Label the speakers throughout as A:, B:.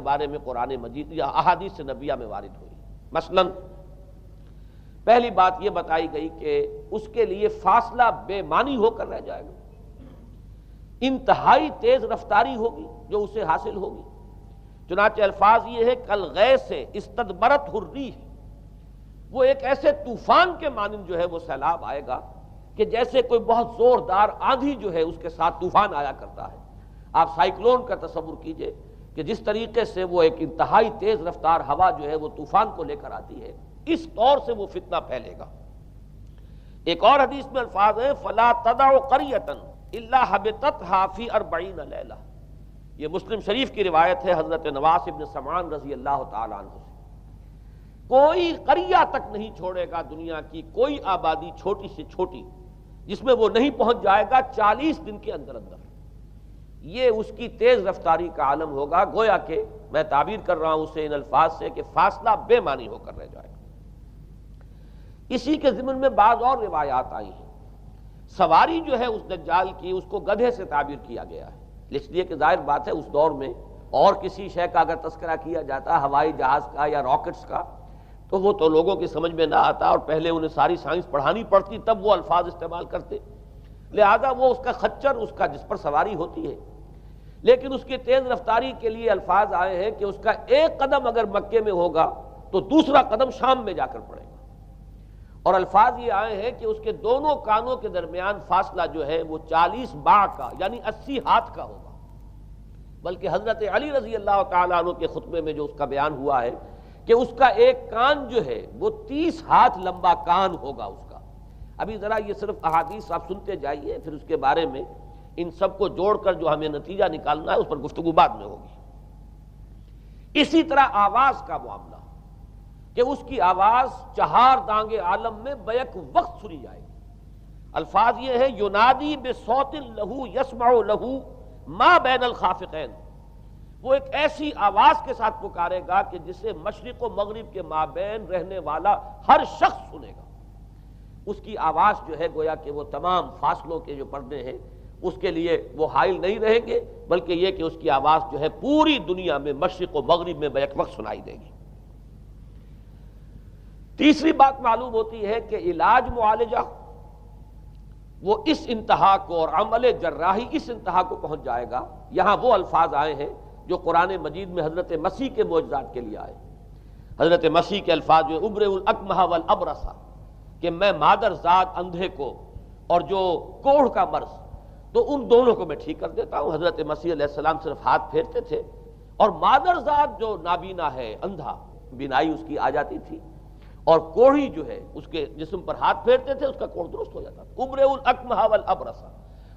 A: بارے میں قرآن مجید یا احادیث نبیہ میں وارد ہوئی۔ مثلا پہلی بات یہ بتائی گئی کہ اس کے لیے فاصلہ بے معنی ہو کر رہ جائے گا، انتہائی تیز رفتاری ہوگی جو اسے حاصل ہوگی۔ چنانچہ الفاظ یہ ہے کالغیث استدبرت الریح، وہ ایک ایسے طوفان کے مانند جو ہے وہ سیلاب آئے گا کہ جیسے کوئی بہت زوردار آندھی جو ہے اس کے ساتھ طوفان آیا کرتا ہے۔ آپ سائیکلون کا تصور کیجئے کہ جس طریقے سے وہ ایک انتہائی تیز رفتار ہوا جو ہے وہ طوفان کو لے کر آتی ہے، اس طور سے وہ فتنہ پھیلے گا۔ ایک اور حدیث میں الفاظ ہیں فَلَا تَدَعُ قَرْيَةً إِلَّا حَبِطَتْهَا فِي 40 لَيْلَةً، یہ مسلم شریف کی روایت ہے حضرت نواس ابن سمعان رضی اللہ تعالیٰ عنہ سے۔ کوئی قریہ تک نہیں چھوڑے گا دنیا کی کوئی آبادی چھوٹی سے چھوٹی جس میں وہ نہیں پہنچ جائے گا 40 دن کے اندر اندر۔ یہ اس کی تیز رفتاری کا عالم ہوگا، گویا کہ میں تعبیر کر رہا ہوں اسے ان الفاظ سے کہ فاصلہ بے معنی ہو کر رہ جائے گا۔ اسی کے ضمن میں بعض اور روایات آئی ہیں۔ سواری جو ہے اس دجال کی اس کو گدھے سے تعبیر کیا گیا ہے، اس لیے کہ ظاہر بات ہے اس دور میں اور کسی شے کا اگر تذکرہ کیا جاتا ہوائی جہاز کا یا راکٹس کا تو وہ تو لوگوں کی سمجھ میں نہ آتا، اور پہلے انہیں ساری سائنس پڑھانی پڑتی تب وہ الفاظ استعمال کرتے، لہذا وہ اس کا خچر اس کا جس پر سواری ہوتی ہے۔ لیکن اس کی تیز رفتاری کے لیے الفاظ آئے ہیں کہ اس کا ایک قدم اگر مکے میں ہوگا تو دوسرا قدم شام میں جا کر پڑے گا، اور الفاظ یہ آئے ہیں کہ اس کے دونوں کانوں کے درمیان فاصلہ جو ہے وہ 40 باع کا یعنی 80 ہاتھ کا ہوگا۔ بلکہ حضرت علی رضی اللہ تعالیٰ عنہ کے خطبے میں جو اس کا بیان ہوا ہے کہ اس کا ایک کان جو ہے وہ 30 ہاتھ لمبا کان ہوگا اس کا۔ ابھی ذرا یہ صرف احادیث آپ سنتے جائیے، پھر اس کے بارے میں ان سب کو جوڑ کر جو ہمیں نتیجہ نکالنا ہے اس پر گفتگو بعد میں ہوگی۔ اسی طرح آواز کا معاملہ کہ اس کی آواز 4 دانگ عالم میں بیک وقت سنی جائے گی۔ الفاظ یہ ہے ینادی بصوت لہو یسمع لہو ما بین الخافقین، وہ ایک ایسی آواز کے ساتھ پکارے گا کہ جسے مشرق و مغرب کے مابین رہنے والا ہر شخص سنے گا۔ اس کی آواز جو ہے گویا کہ وہ تمام فاصلوں کے جو پردے ہیں اس کے لیے وہ حائل نہیں رہیں گے، بلکہ یہ کہ اس کی آواز جو ہے پوری دنیا میں مشرق و مغرب میں بیک وقت سنائی دے گی۔ تیسری بات معلوم ہوتی ہے کہ علاج معالجہ وہ اس انتہا کو اور عمل جراحی اس انتہا کو پہنچ جائے گا۔ یہاں وہ الفاظ آئے ہیں جو قرآن مجید میں حضرت مسیح کے معجزات کے لیے آئے۔ حضرت مسیح کے الفاظ جو ابرئ الاکمہ والابرص، کہ میں مادر ذات اندھے کو اور جو کوڑھ کا مرض تو ان دونوں کو میں ٹھیک کر دیتا ہوں۔ حضرت مسیح علیہ السلام صرف ہاتھ پھیرتے تھے اور مادر ذات جو نابینا ہے اندھا بینائی اس کی آ جاتی تھی، اور کوڑھی جو ہے اس کے جسم پر ہاتھ پھیرتے تھے اس کا کوڑھ درست ہو جاتا تھا۔ ابرئ الاکمہ والابرص،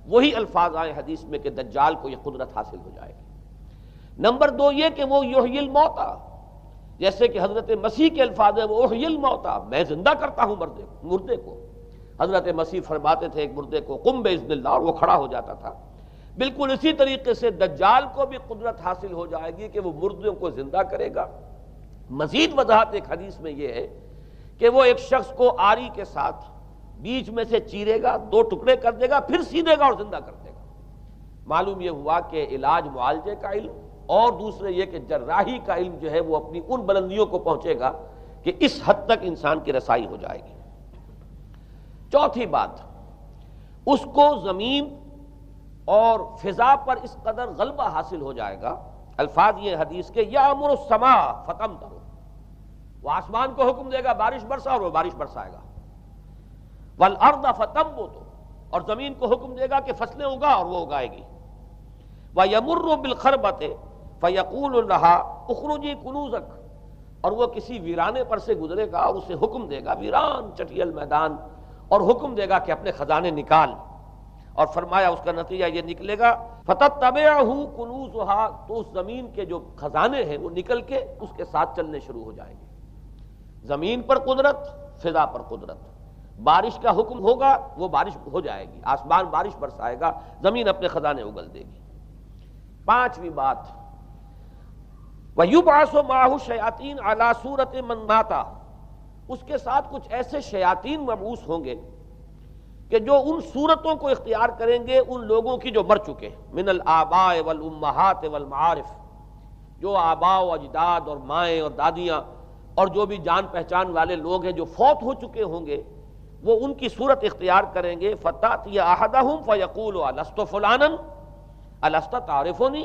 A: وہی الفاظ آئے حدیث میں کہ دجال کو یہ قدرت حاصل ہو جائے گی۔ نمبر 2 یہ کہ وہ یحیی الموتیٰ، جیسے کہ حضرت مسیح کے الفاظ ہیں وہ احیی الموتیٰ، میں زندہ کرتا ہوں مردے کو۔ حضرت مسیح فرماتے تھے ایک مردے کو قم باذن اللہ، اور وہ کھڑا ہو جاتا تھا۔ بالکل اسی طریقے سے دجال کو بھی قدرت حاصل ہو جائے گی کہ وہ مردوں کو زندہ کرے گا۔ مزید وضاحت ایک حدیث میں یہ ہے کہ وہ ایک شخص کو آری کے ساتھ بیچ میں سے چیرے گا، 2 ٹکڑے کر دے گا، پھر سیدھے گا اور زندہ کر دے گا۔ معلوم یہ ہوا کہ علاج معالجے کا علم اور دوسرے یہ کہ جراحی کا علم جو ہے وہ اپنی ان بلندیوں کو پہنچے گا کہ اس حد تک انسان کی رسائی ہو جائے گی۔ چوتھی بات، اس کو زمین اور فضا پر اس قدر غلبہ حاصل ہو جائے گا۔ الفاظ یہ حدیث کے یامر السماء فتمطر، وہ آسمان کو حکم دے گا بارش برسا اور وہ بارش برسائے گا۔ والارض فتنبت، اور زمین کو حکم دے گا کہ فصلیں اگا اور وہ اگائے گی۔ وَيَمُرُّ بِالْخَرْبَةِ فَيَقُولُ لَهَا اخرجی کنوزک، اور وہ کسی ویرانے پر سے گزرے گا اور اسے حکم دے گا، ویران چٹیل میدان، اور حکم دے گا کہ اپنے خزانے نکال، اور فرمایا اس کا نتیجہ یہ نکلے گا فَتَتَّبِعُهُ كُنُوزُهَا، تو اس زمین کے جو خزانے ہیں وہ نکل کے اس کے ساتھ چلنے شروع ہو جائیں گے۔ زمین پر قدرت، فضا پر قدرت، بارش کا حکم ہوگا وہ بارش ہو جائے گی، آسمان بارش برسائے گا، زمین اپنے خزانے اگل دے گی۔ 5ویں بات، وَيُبْعَثُ مَعَهُ الشَّيَاطِينُ عَلَى صُورَةِ مَن مَاتَ، اس کے ساتھ کچھ ایسے شیاطین مبعوث ہوں گے کہ جو ان صورتوں کو اختیار کریں گے ان لوگوں کی جو مر چکے، من الآباء والامہات والمعارف، جو آبا و اجداد اور مائیں اور دادیاں اور جو بھی جان پہچان والے لوگ ہیں جو فوت ہو چکے ہوں گے، وہ ان کی صورت اختیار کریں گے، فَتَأْتِيَ أَحَدَهُمْ فَيَقُولُ أَلَسْتُ فُلَانًا أَلَسْتَ تَعْرِفُنِي،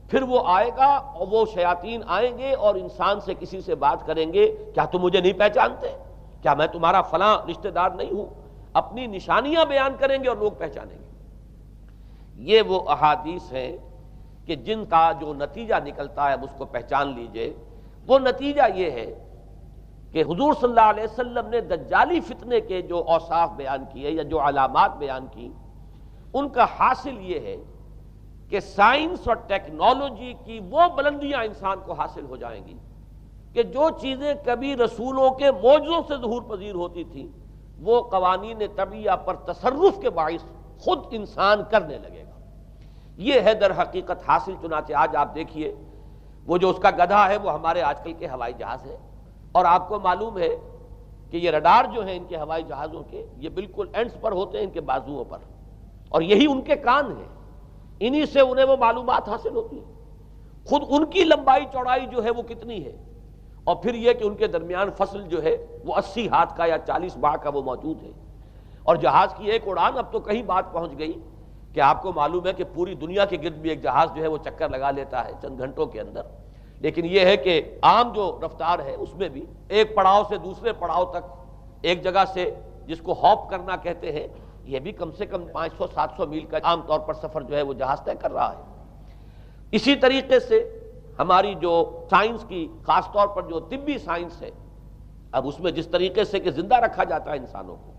A: پھر وہ آئے گا اور وہ شیاطین آئیں گے اور انسان سے کسی سے بات کریں گے، کیا تم مجھے نہیں پہچانتے؟ کیا میں تمہارا فلاں رشتہ دار نہیں ہوں؟ اپنی نشانیاں بیان کریں گے اور لوگ پہچانیں گے۔ یہ وہ احادیث ہیں کہ جن کا جو نتیجہ نکلتا ہے اب اس کو پہچان لیجئے۔ وہ نتیجہ یہ ہے کہ حضور صلی اللہ علیہ وسلم نے دجالی فتنے کے جو اوصاف بیان کیے یا جو علامات بیان کی، ان کا حاصل یہ ہے کہ سائنس اور ٹیکنالوجی کی وہ بلندیاں انسان کو حاصل ہو جائیں گی کہ جو چیزیں کبھی رسولوں کے معجزوں سے ظہور پذیر ہوتی تھیں، وہ قوانین طبیعہ پر تصرف کے باعث خود انسان کرنے لگے گا۔ یہ ہے در حقیقت حاصل۔ چنانچہ آج آپ دیکھیے وہ جو اس کا گدھا ہے وہ ہمارے آج کل کے ہوائی جہاز ہے، اور آپ کو معلوم ہے کہ یہ رڈار جو ہیں ان کے ہوائی جہازوں کے، یہ بالکل اینڈز پر ہوتے ہیں ان کے بازوؤں پر، اور یہی ان کے کان ہیں، انہی سے انہیں وہ معلومات حاصل ہوتی ہیں۔ خود ان کی لمبائی چوڑائی جو ہے وہ کتنی ہے، اور پھر یہ کہ ان کے درمیان فصل جو ہے وہ 80 ہاتھ کا یا 40 باہ کا وہ موجود ہے، اور جہاز کی ایک اڑان اب تو کہیں بات پہنچ گئی کہ آپ کو معلوم ہے کہ پوری دنیا کے گرد بھی ایک جہاز جو ہے وہ چکر لگا لیتا ہے چند گھنٹوں کے اندر۔ لیکن یہ ہے کہ عام جو رفتار ہے اس میں بھی ایک پڑاؤ سے دوسرے پڑاؤ تک، ایک جگہ سے جس کو ہاپ کرنا کہتے ہیں، یہ بھی کم سے کم 500-700 میل کا عام طور پر سفر جو ہے وہ جہاز طے کر رہا ہے۔ اسی طریقے سے ہماری جو سائنس کی، خاص طور پر جو طبی سائنس ہے، اب اس میں جس طریقے سے کہ زندہ رکھا جاتا ہے انسانوں کو،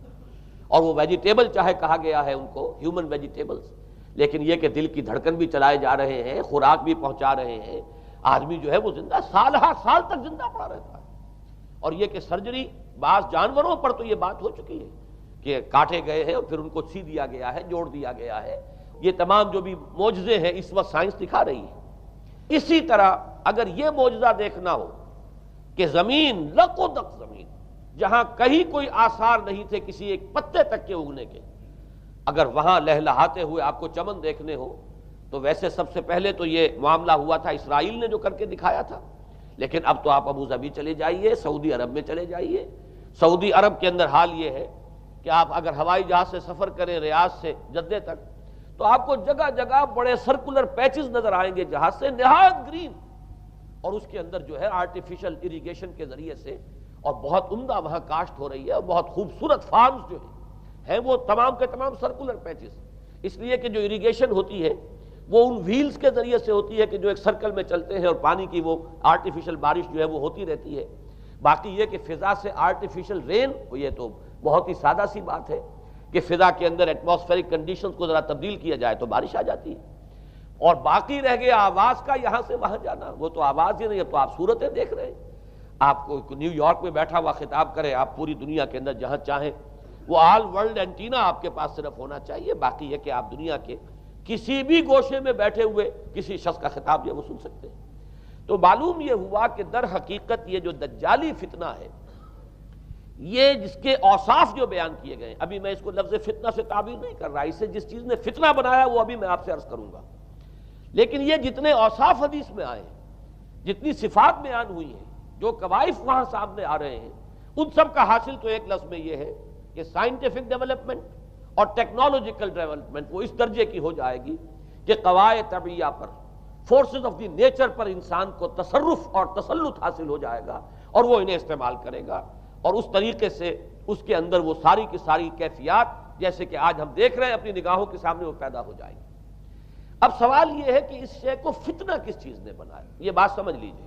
A: اور وہ ویجیٹیبل چاہے کہا گیا ہے ان کو ہیومن ویجیٹیبلز، لیکن یہ کہ دل کی دھڑکن بھی چلائے جا رہے ہیں، خوراک بھی پہنچا رہے ہیں، آدمی جو ہے وہ زندہ سال ہر سال تک زندہ پڑا رہتا ہے۔ اور یہ کہ سرجری بعض جانوروں پر تو یہ بات ہو چکی ہے کہ کاٹے گئے ہیں اور پھر ان کو سی دیا گیا ہے، جوڑ دیا گیا ہے۔ یہ تمام جو بھی معجزے ہیں اس وقت سائنس دکھا رہی ہے۔ اسی طرح اگر یہ معجزہ دیکھنا ہو کہ زمین لق و دق زمین، جہاں کہیں کوئی آثار نہیں تھے کسی ایک پتے تک کے اگنے کے، اگر وہاں لہلہاتے ہوئے آپ کو چمن دیکھنے ہو، تو ویسے سب سے پہلے تو یہ معاملہ ہوا تھا اسرائیل نے جو کر کے دکھایا تھا، لیکن اب تو آپ ابو ظبی چلے جائیے، سعودی عرب میں چلے جائیے۔ سعودی عرب کے اندر حال یہ ہے کہ آپ اگر ہوائی جہاز سے سفر کریں ریاض سے جدہ تک، تو آپ کو جگہ جگہ بڑے سرکولر پیچز نظر آئیں گے جہاز سے، نہایت گرین، اور اس کے اندر جو ہے آرٹیفیشل اریگیشن کے ذریعے سے، اور بہت عمدہ وہاں کاشت ہو رہی ہے، اور بہت خوبصورت فارمز جو ہیں وہ تمام کے تمام سرکولر پیچز، اس لیے کہ جو اریگیشن ہوتی ہے وہ ان ویلز کے ذریعے سے ہوتی ہے کہ جو ایک سرکل میں چلتے ہیں، اور پانی کی وہ آرٹیفیشل بارش جو ہے وہ ہوتی رہتی ہے۔ باقی یہ کہ فضا سے آرٹیفیشل رین، یہ تو بہت ہی سادہ سی بات ہے کہ فضا کے اندر ایٹماسفیرک کنڈیشنز کو ذرا تبدیل کیا جائے تو بارش آ جاتی ہے۔ اور باقی رہ گیا آواز کا یہاں سے وہاں جانا، وہ تو آواز ہی نہیں، اب تو آپ صورتیں دیکھ رہے ہیں۔ آپ کو نیو یارک میں بیٹھا ہوا خطاب کرے، آپ پوری دنیا کے اندر جہاں چاہیں، وہ آل ورلڈ اینٹینا آپ کے پاس صرف ہونا چاہیے۔ باقی یہ کہ آپ دنیا کے کسی بھی گوشے میں بیٹھے ہوئے کسی شخص کا خطاب یہ وہ سن سکتے ہیں۔ تو معلوم یہ ہوا کہ در حقیقت یہ جو دجالی فتنہ ہے، یہ جس کے اوصاف جو بیان کیے گئے، ابھی میں اس کو لفظ فتنہ سے تعبیر نہیں کر رہا، اسے جس چیز نے فتنہ بنایا وہ ابھی میں آپ سے عرض کروں گا، لیکن یہ جتنے اوصاف حدیث میں آئے ہیں، جتنی صفات بیان ہوئی ہیں، جو کوائف وہاں سامنے آ رہے ہیں، ان سب کا حاصل تو ایک لفظ میں یہ ہے کہ سائنٹیفک ڈیولپمنٹ اور ٹیکنالوجیکل ڈیولپمنٹ وہ اس درجے کی ہو جائے گی کہ قواعد طبیعہ پر، فورسز آف دی نیچر پر انسان کو تصرف اور تسلط حاصل ہو جائے گا، اور وہ انہیں استعمال کرے گا، اور اس طریقے سے اس کے اندر وہ ساری کی ساری کیفیات جیسے کہ آج ہم دیکھ رہے ہیں اپنی نگاہوں کے سامنے وہ پیدا ہو جائیں گی۔ اب سوال یہ ہے کہ اس شے کو فتنہ کس چیز نے بنایا؟ یہ بات سمجھ لیجئے۔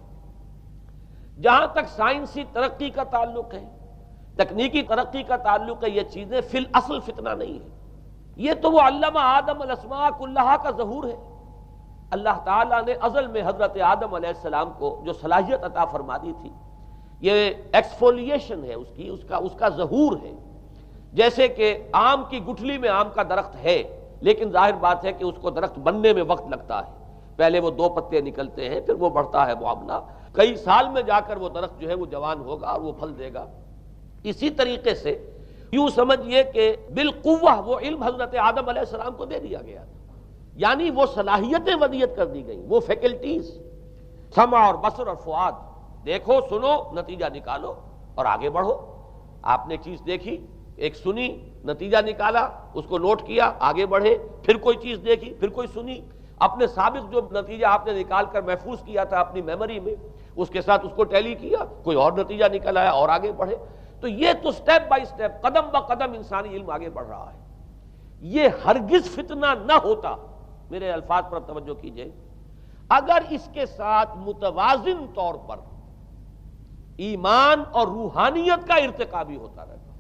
A: جہاں تک سائنسی ترقی کا تعلق ہے، تکنیکی ترقی کا تعلق ہے، یہ چیزیں فی الاصل فتنہ نہیں ہے، یہ تو وہ علمہ آدم الاسماء کلہا کا ظہور ہے۔ اللہ تعالیٰ نے ازل میں حضرت آدم علیہ السلام کو جو صلاحیت عطا فرما دی تھی، یہ ایکسفولیشن ہے اس کا ظہور ہے۔ جیسے کہ آم کی گٹھلی میں آم کا درخت ہے، لیکن ظاہر بات ہے کہ اس کو درخت بننے میں وقت لگتا ہے، پہلے وہ 2 پتے نکلتے ہیں، پھر وہ بڑھتا ہے معاملہ، کئی سال میں جا کر وہ درخت جو ہے وہ جوان ہوگا اور وہ پھل دے گا۔ اسی طریقے سے یوں سمجھئے کہ بالقوہ وہ علم حضرت آدم علیہ السلام کو دے دیا گیا تھا، یعنی وہ صلاحیتیں ودیت کر دی گئیں، وہ فیکلٹیز سمع اور بصر اور فؤاد، دیکھو سنو نتیجہ نکالو اور آگے بڑھو۔ آپ نے چیز دیکھی، ایک سنی، نتیجہ نکالا، اس کو نوٹ کیا، آگے بڑھے، پھر کوئی چیز دیکھی، پھر کوئی سنی، اپنے سابق جو نتیجہ آپ نے نکال کر محفوظ کیا تھا اپنی میموری میں، اس کے ساتھ اس کو ٹیلی کیا، کوئی اور نتیجہ نکل آیا اور آگے بڑھے۔ تو یہ تو سٹیپ بائی سٹیپ، قدم با قدم انسانی علم آگے بڑھ رہا ہے۔ یہ ہرگز فتنہ نہ ہوتا، میرے الفاظ پر توجہ کیجئے، اگر اس کے ساتھ متوازن طور پر ایمان اور روحانیت کا ارتقا بھی ہوتا رہتا،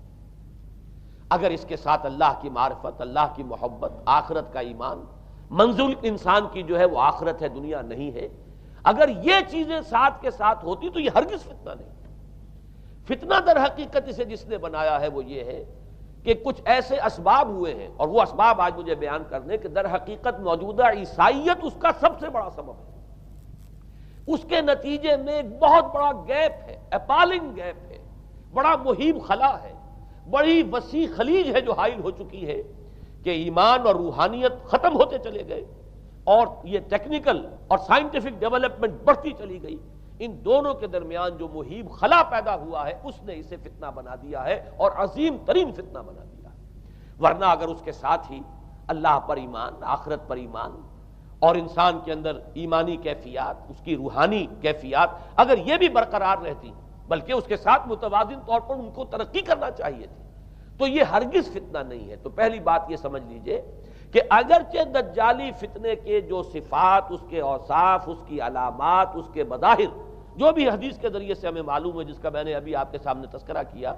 A: اگر اس کے ساتھ اللہ کی معرفت، اللہ کی محبت، آخرت کا ایمان، منزل انسان کی جو ہے وہ آخرت ہے، دنیا نہیں ہے، اگر یہ چیزیں ساتھ کے ساتھ ہوتی تو یہ ہرگز فتنہ نہیں۔ فتنہ در حقیقت اسے جس نے بنایا ہے وہ یہ ہے کہ کچھ ایسے اسباب ہوئے ہیں، اور وہ اسباب آج مجھے بیان کرنے کہ در حقیقت موجودہ عیسائیت اس کا سب سے بڑا سبب ہے۔ اس کے نتیجے میں ایک بہت بڑا گیپ ہے، اپالنگ گیپ ہے، بڑا مہیب خلا ہے، بڑی وسیع خلیج ہے جو حائل ہو چکی ہے کہ ایمان اور روحانیت ختم ہوتے چلے گئے، اور یہ ٹیکنیکل اور سائنٹیفک ڈیولپمنٹ بڑھتی چلی گئی۔ ان دونوں کے درمیان جو مہیب خلا پیدا ہوا ہے اس نے اسے فتنہ بنا دیا ہے، اور عظیم ترین فتنہ بنا دیا ہے۔ ورنہ اگر اس کے ساتھ ہی اللہ پر ایمان، آخرت پر ایمان، اور انسان کے اندر ایمانی کیفیات، اس کی روحانی کیفیات اگر یہ بھی برقرار رہتی، بلکہ اس کے ساتھ متوازن طور پر ان کو ترقی کرنا چاہیے تھی، تو یہ ہرگز فتنہ نہیں ہے۔ تو پہلی بات یہ سمجھ لیجئے کہ اگرچہ دجالی فتنے کے جو صفات، اس کے اوصاف، اس کی علامات، اس کے مظاہر جو بھی حدیث کے ذریعے سے ہمیں معلوم ہے، جس کا میں نے ابھی آپ کے سامنے تذکرہ کیا،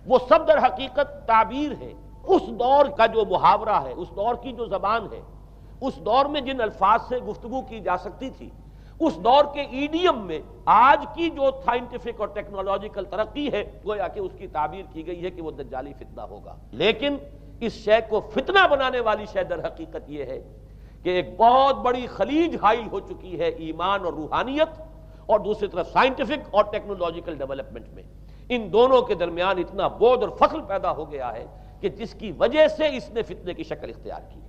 A: وہ سب در حقیقت تعبیر ہے اس دور کا جو محاورہ ہے، اس دور کی جو زبان ہے، اس دور میں جن الفاظ سے گفتگو کی جا سکتی تھی، اس دور کے ایڈیم میں آج کی جو سائنٹیفک اور ٹیکنالوجیکل ترقی ہے، گویا کہ اس کی تعبیر کی گئی ہے کہ وہ دجالی فتنہ ہوگا۔ لیکن اس شے کو فتنہ بنانے والی شے در حقیقت یہ ہے کہ ایک بہت بڑی خلیج حائل ہو چکی ہے ایمان اور روحانیت، اور دوسری طرف سائنٹیفک اور ٹیکنالوجیکل ڈیولپمنٹ میں ان دونوں کے درمیان اتنا بعد اور فصل پیدا ہو گیا ہے کہ جس کی وجہ سے اس نے فتنے کی شکل اختیار کی۔